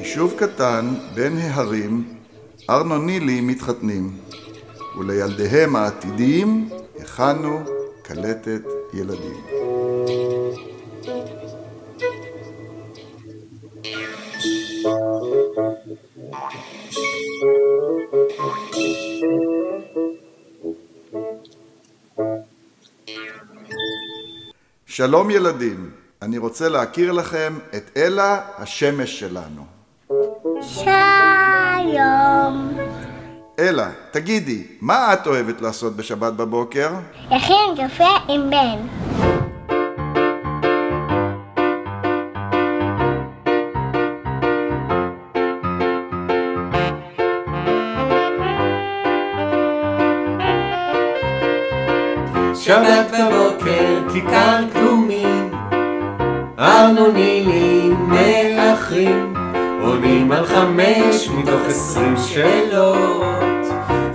ביישוב קטן בין ההרים ארנון נילי מתחתנים, ולילדיהם העתידיים הכנו קלטת ילדים. שלום ילדים, אני רוצה להכיר לכם את אלה השמש שלנו. שלום. אלה, תגידי, מה את אוהבת לעשות בשבת בבוקר? להכין קפה עם בן. שבת בבוקר, כיכר קדומים, ארנון נילי מאחרים, עונים על 5 מתוך 20 שאלות,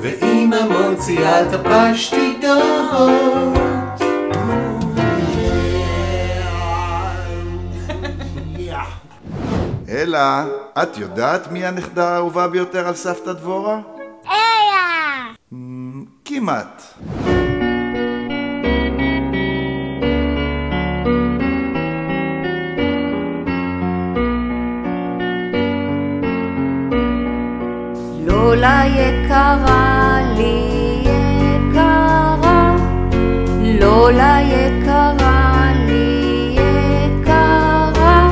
ואמא מוציאה את הפשטידות. אלה, את יודעת מי הנכדה האהובה ביותר על סבתא דבורה? אלה! כמעט. לולה יקרה לי יקרה, לולה יקרה לי יקרה,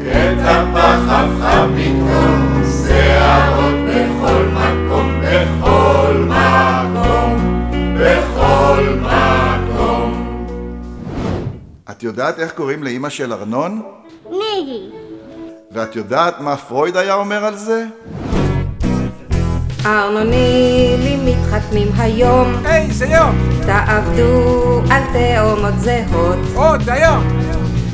את הפח הפכה פתאום, שערות בכל מקום, בכל מקום, בכל מקום. את יודעת איך קוראים לאמא של ארנון? נילי. ואת יודעת מה פרויד היה אומר על זה? ארנון נילי מתחתנים היום. איזה יום? תעבדו על תאומות זהות. עוד היום.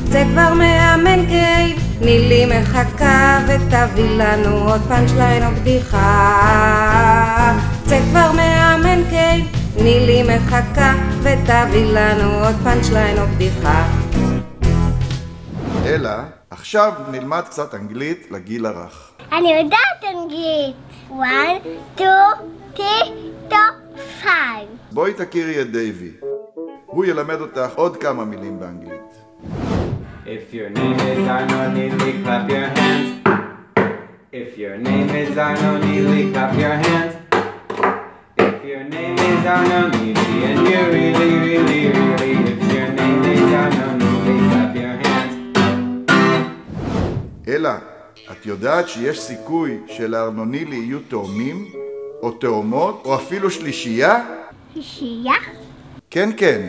זה כבר מאמן קייב, נילי מחכה ותביא לנו עוד פאנצ'ליין או בדיחה. זה כבר מאמן קייב, נילי מחכה ותביא לנו עוד פאנצ'ליין או בדיחה. אלה, עכשיו נלמד קצת אנגלית לגיל הרך. אני יודעת אנגלית. 1, 2, 3, 4, 5. בואי תכירי את דייבי. הוא ילמד אותך עוד כמה מילים באנגלית. If your name is Arno Neely, clap your hands. If your name is Arno Neely, clap your hands. If your name is Arno Neely, and you're really, really, really, if your name is Arno Neely, clap your hands. אלה, את יודעת שיש סיכוי שלארנון נילי יהיו תאומים, או תאומות, או אפילו שלישייה? שלישייה? כן, כן.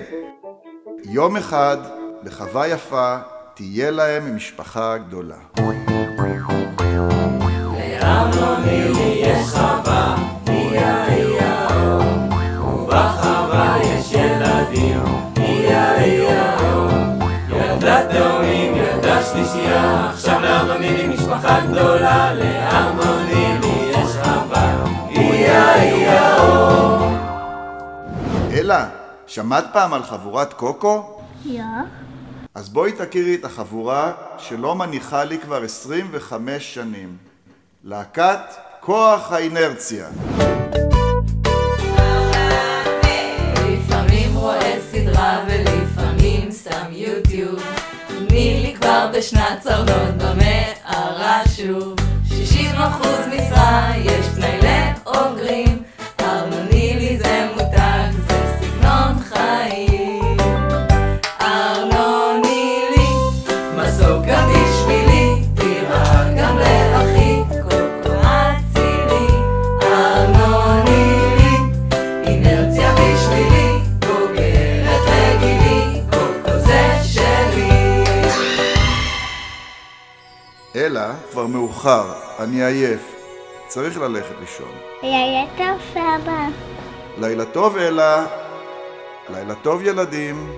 יום אחד, בחווה יפה, תהיה להם משפחה גדולה. לארנון נילי יש חווה, ובחווה יש ילדים, ילדה תאומים, ילדה שלישייה, עכשיו לארנון נילי משפחה גדולה, לארנון נילי יש חווה, אלה, שמעת פעם על חבורת קוקו? לא. אז בואי תכירי את החבורה שלא מניחה לי כבר 25 שנים. להקת כוח האינרציה. לפעמים רואה סדרה ולפעמים סתם יוטיוב. נילי כבר בשנת ארנון במערה שוב. 60% משרה יש פני לאוגרים. ארנון נילי זה מותג, זה סגנון חיים. ארנון נילי, מסוק גם בשבילי, דירה גם לאחי, קוקו אצילי. ארנון נילי, אינרציה בשבילי, בוגרת לגילי, קוקו זה שלי. אלה, כבר מאוחר, אני עייף. צריך ללכת לישון. לילה טוב סבא. לילה טוב אלה. לילה טוב ילדים.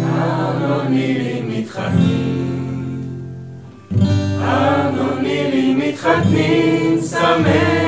ארנון נילי מתחתנים, ארנון נילי מתחתנים, שמח